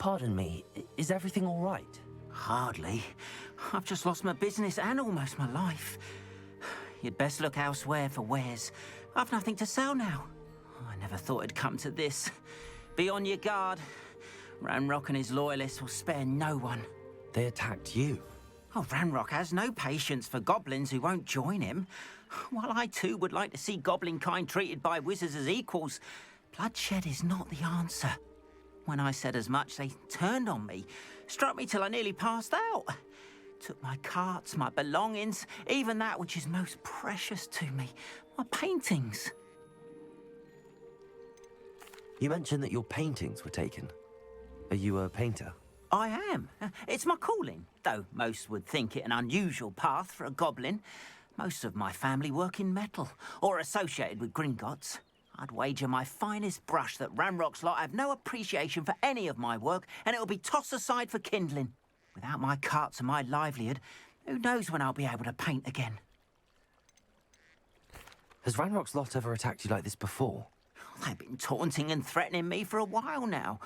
Pardon me, is everything all right? Hardly. I've just lost my business and almost my life. You'd best look elsewhere for wares. I've nothing to sell now. I never thought it'd come to this. Be on your guard. Ranrock and his loyalists will spare no one. They attacked you? Oh, Ranrock has no patience for goblins who won't join him. While I too would like to see goblin kind treated by wizards as equals, bloodshed is not the answer. When I said as much, they turned on me, struck me till I nearly passed out. Took my carts, my belongings, even that which is most precious to me, my paintings. You mentioned that your paintings were taken. Are you a painter? I am. It's my calling, though most would think it an unusual path for a goblin. Most of my family work in metal, or associated with Gringotts. I'd wager my finest brush that Ranrock's lot have no appreciation for any of my work, and it'll be tossed aside for kindling. Without my carts and my livelihood, who knows when I'll be able to paint again? Has Ranrock's lot ever attacked you like this before? They've been taunting and threatening me for a while now,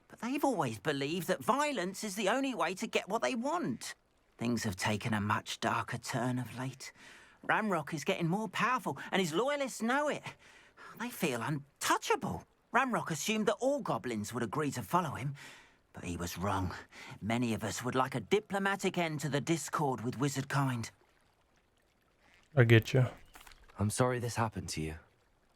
but they've always believed that violence is the only way to get what they want. Things have taken a much darker turn of late. Ranrock is getting more powerful, and his loyalists know it. They feel untouchable. Ranrock assumed that all goblins would agree to follow him, but he was wrong. Many of us would like a diplomatic end to the discord with wizard kind. I get you. I'm sorry this happened to you.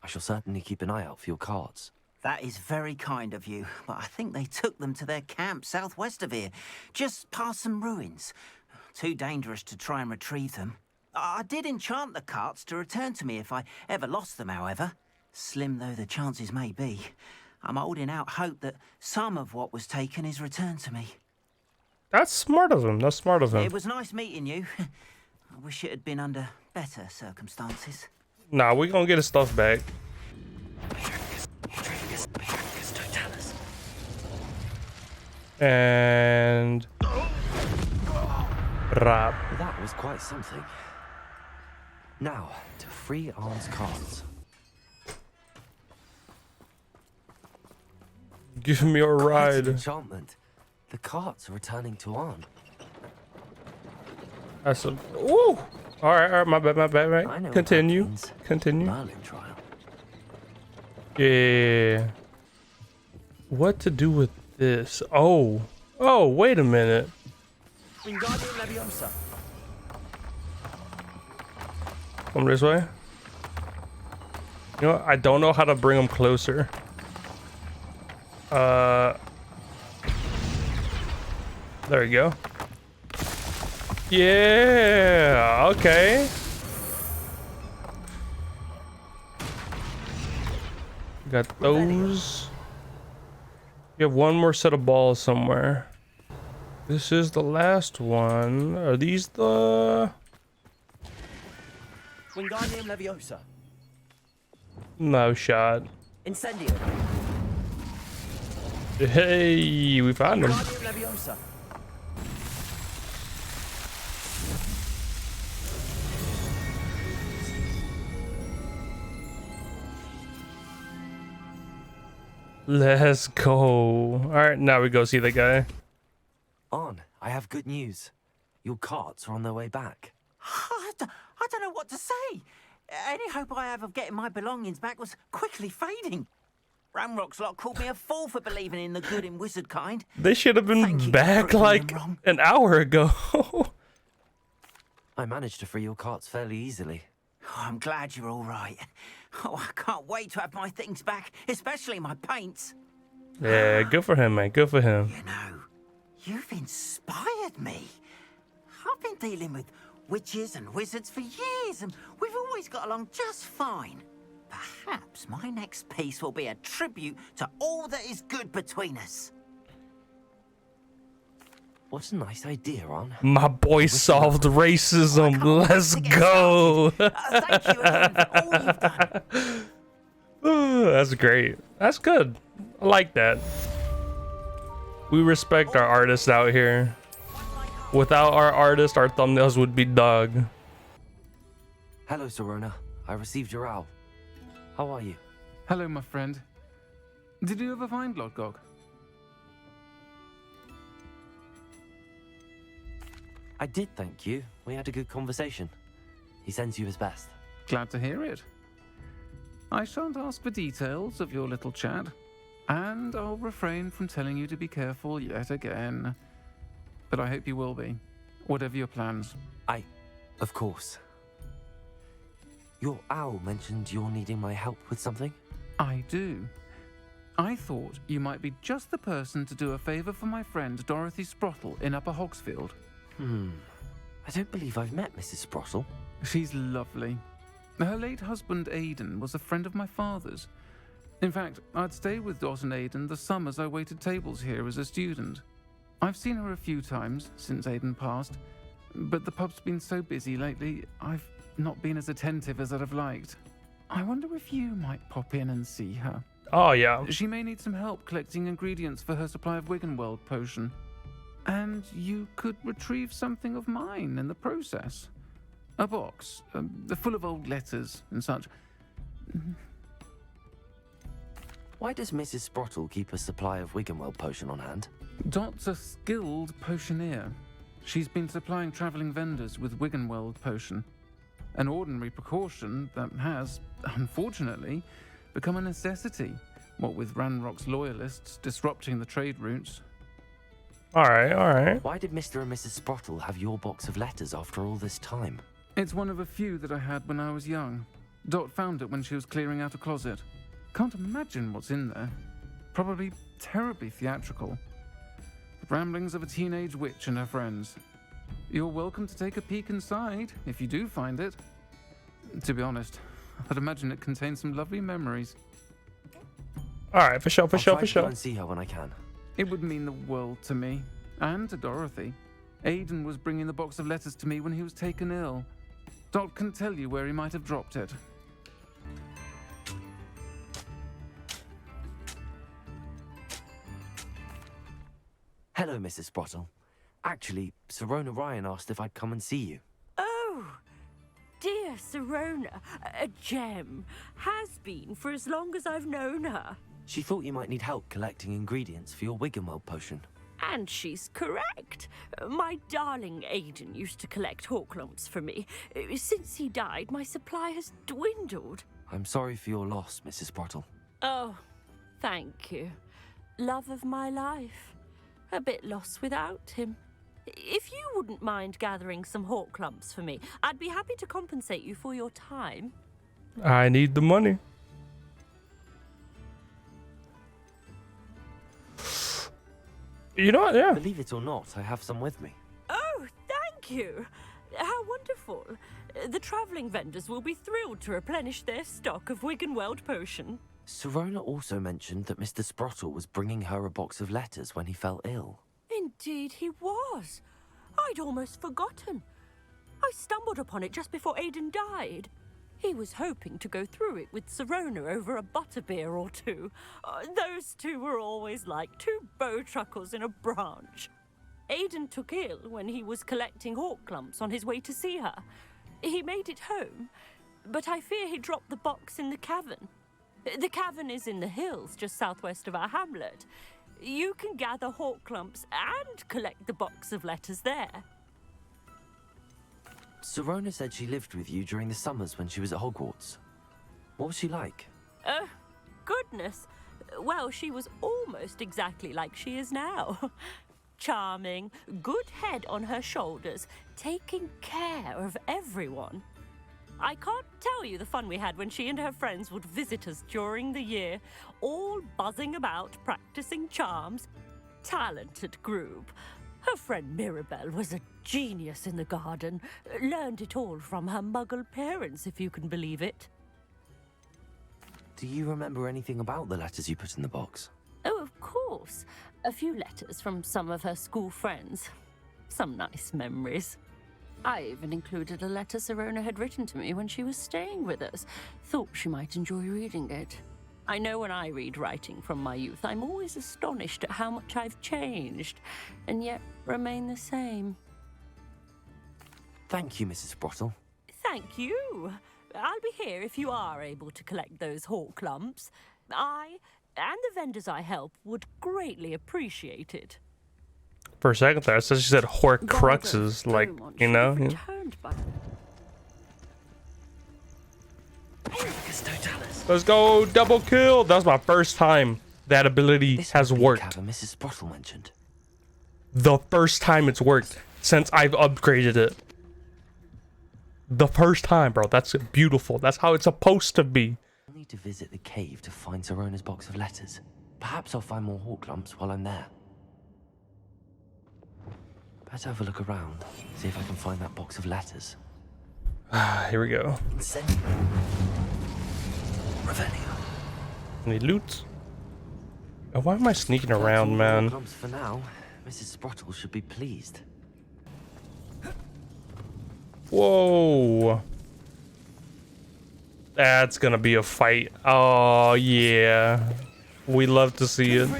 I shall certainly keep an eye out for your cards. That is very kind of you, but I think they took them to their camp southwest of here, just past some ruins. Too dangerous to try and retrieve them. I did enchant the carts to return to me if I ever lost them, however. Slim though the chances may be, I'm holding out hope that some of what was taken is returned to me. That's smart of him. That's smart of him. It was nice meeting you. I wish it had been under better circumstances. Nah, we gonna get his stuff back. And rap. That was quite something. Now, to free Arn's cards. Give me a Quite ride. an enchantment. The carts are returning to Arn. That's a. Ooh! Alright, my bad, I right? know Continue. what that means. Continue. Merlin Trial. Yeah. What to do with this? Oh. Oh, wait a minute. Come this way. You know what? I don't know how to bring them closer. There we go. Yeah, okay. Got those. You have one more set of balls somewhere. This is the last one. Are these the... Wingardium Leviosa. No shot. Incendio. Hey, we found him. Wingardium Leviosa. Let's go. All right, now we go see the guy. Arn, I have good news. Your carts are on their way back. I don't know what to say. Any hope I have of getting my belongings back was quickly fading. Ranrock's lot called me a fool for believing in the good in wizard kind. They should have Thank been you for back proving like them wrong. an hour ago. I managed to free your carts fairly easily. Oh, I'm glad you're all right. Oh, I can't wait to have my things back, especially my paints. Yeah, good for him, man. Good for him. You know, you've inspired me. I've been dealing with witches and wizards for years, and we've always got along just fine. Perhaps my next piece will be a tribute to all that is good between us. What a nice idea, Arn. My boy solved racism. Let's go. Thank you again for all you've done. Ooh, that's great. That's good. I like that. We respect our artists out here. Without our artists, our thumbnails would be dog. Hello, Sirona. I received your owl. How are you? Hello, my friend. Did you ever find Lord Gog? I did, thank you. We had a good conversation. He sends you his best. Glad to hear it. I shan't ask for details of your little chat, and I'll refrain from telling you to be careful yet again. But I hope you will be, whatever your plans. Of course. Your owl mentioned you're needing my help with something? I do. I thought you might be just the person to do a favour for my friend Dorothy Sprottle in Upper Hogsfield. I don't believe I've met Mrs. Sprottle. She's lovely. Her late husband Aidan was a friend of my father's. In fact, I'd stayed with Dot and Aidan the summers I waited tables here as a student. I've seen her a few times since Aidan passed, but the pub's been so busy lately, I've not been as attentive as I'd have liked. I wonder if you might pop in and see her. Oh, yeah. She may need some help collecting ingredients for her supply of Wiggenweld potion. And you could retrieve something of mine in the process. A box, full of old letters and such. Why does Mrs. Sprottle keep a supply of Wiggenweld potion on hand? Dot's a skilled potioneer. She's been supplying travelling vendors with Wiggenweld potion. An ordinary precaution that has, unfortunately, become a necessity, what with Ranrock's loyalists disrupting the trade routes. Alright. Why did Mr. and Mrs. Sprottle have your box of letters after all this time? It's one of a few that I had when I was young. Dot found it when she was clearing out a closet. Can't imagine what's in there. Probably terribly theatrical. The ramblings of a teenage witch and her friends. You're welcome to take a peek inside, if you do find it. To be honest, I'd imagine it contains some lovely memories. Alright, for sure. I'll try to go and see her when I can. It would mean the world to me, and to Dorothy. Aidan was bringing the box of letters to me when he was taken ill. Dot can tell you where he might have dropped it. Hello, Mrs. Sprottle. Actually, Sirona Ryan asked if I'd come and see you. Oh, dear Sirona, a gem. Has been for as long as I've known her. She thought you might need help collecting ingredients for your Wiggenweld potion. And she's correct. My darling Aidan used to collect Horklumps for me. Since he died, my supply has dwindled. I'm sorry for your loss, Mrs. Sprottle. Oh, thank you. Love of my life. A bit lost without him. If you wouldn't mind gathering some Horklumps for me, I'd be happy to compensate you for your time. I need the money. You know what? Yeah. Believe it or not, I have some with me. Oh, thank you. How wonderful. The travelling vendors will be thrilled to replenish their stock of Wiggenweld potion. Sirona also mentioned that Mr. Sprottle was bringing her a box of letters when he fell ill. Indeed he was. I'd almost forgotten. I stumbled upon it just before Aidan died. He was hoping to go through it with Sirona over a butterbeer or two. Those two were always like two bowtruckles in a branch. Aidan took ill when he was collecting Horklumps on his way to see her. He made it home, but I fear he dropped the box in the cavern. The cavern is in the hills just southwest of our hamlet. You can gather Horklumps and collect the box of letters there. Sirona said she lived with you during the summers when she was at Hogwarts. What was she like? Oh, goodness. Well, she was almost exactly like she is now. Charming, good head on her shoulders, taking care of everyone. I can't tell you the fun we had when she and her friends would visit us during the year, all buzzing about, practicing charms. Talented group. Her friend Mirabelle was a genius in the garden. Learned it all from her muggle parents, if you can believe it. Do you remember anything about the letters you put in the box? Oh, of course. A few letters from some of her school friends. Some nice memories. I even included a letter Sirona had written to me when she was staying with us. Thought she might enjoy reading it. I know when I read writing from my youth, I'm always astonished at how much I've changed, and yet remain the same. Thank you, Mrs. Sprottle. Thank you. I'll be here if you are able to collect those Horklumps. I and the vendors I help would greatly appreciate it. For a second there, I said she said Horcruxes, like, you know? Returned by Let's go, double kill. That was my first time that ability This has must be the worked. cabin Mrs. Sprottle mentioned. The first time it's worked since I've upgraded it. The first time, bro. That's beautiful. That's how it's supposed to be. I'll need to visit the cave to find Sirona's box of letters. Perhaps I'll find more hawk lumps while I'm there. Better have a look around, see if I can find that box of letters. Here we go. Incendio. Revelio. Any loot? Oh, why am I sneaking That's around, all the man? hawk lumps for now. Mrs. Sprottle should be pleased. Whoa. That's gonna be a fight. Oh, yeah. We love to see it.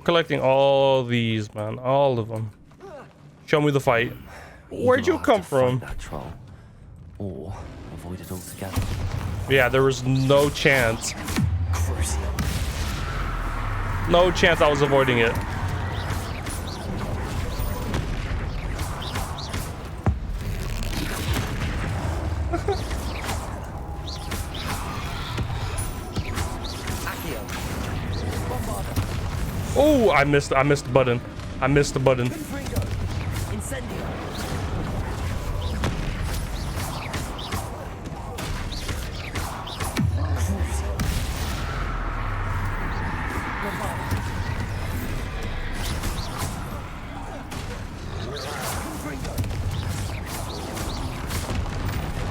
Collecting all these, man. All of them. Show me the fight. Where'd Either you I'll have come to fight from? that troll, or avoid it altogether. Yeah, there was no chance. No chance I was avoiding it. Oh, I missed the button. I missed the button.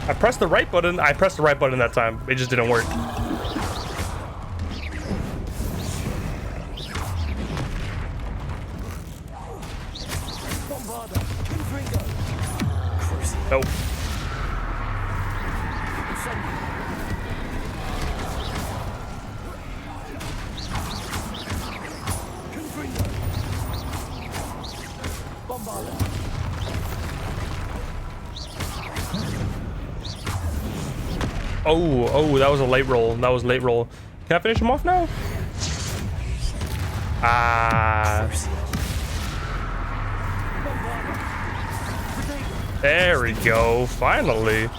I pressed the right button. I pressed the right button that time. It just didn't work. Nope. Oh, that was a late roll. That was a late roll. Can I finish him off now? Ah. There we go. Finally.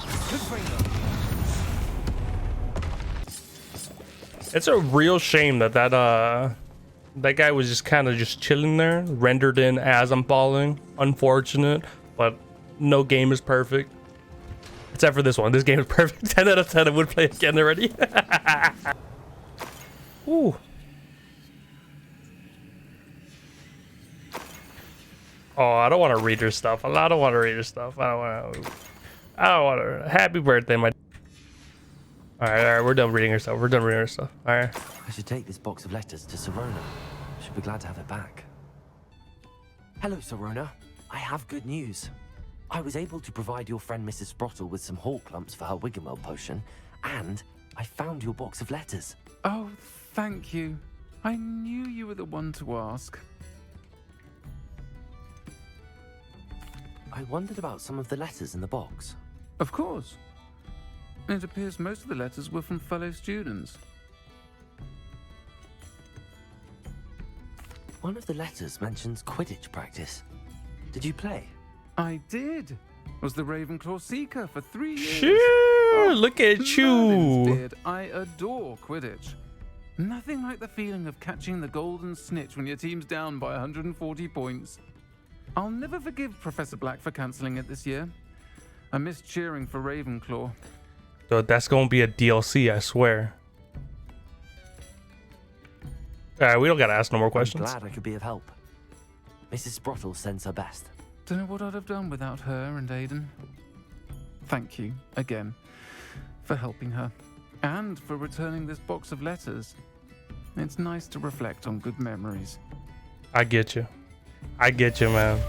It's a real shame that that guy was just kind of just chilling there, rendered in as I'm falling. Unfortunate, but no game is perfect. Except for this one. This game is perfect. 10 out of 10. I would play again already. Ooh. Oh, I don't want to read her stuff. I don't want to read her stuff. I don't want to. Happy birthday, my. All right. We're done reading her stuff. All right. I should take this box of letters to Sirona. She'll be glad to have it back. Hello, Sirona. I have good news. I was able to provide your friend Mrs. Sprottle with some hawk lumps for her Wiggenweld potion, and I found your box of letters. Oh, thank you. I knew you were the one to ask. I wondered about some of the letters in the box. Of course. It appears most of the letters were from fellow students. One of the letters mentions Quidditch practice. Did you play? I did. Was the Ravenclaw Seeker for 3 years. Sure, look at Merlin's you. beard. I adore Quidditch. Nothing like the feeling of catching the golden snitch when your team's down by 140 points. I'll never forgive Professor Black for cancelling it this year. I miss cheering for Ravenclaw. So that's gonna be a DLC, I swear. All right, we don't gotta ask no more questions. I'm glad I could be of help. Mrs. Sprottle sends her best. Don't know what I'd have done without her and Aiden. Thank you, again, for helping her. And for returning this box of letters. It's nice to reflect on good memories. I get you. I get you, man.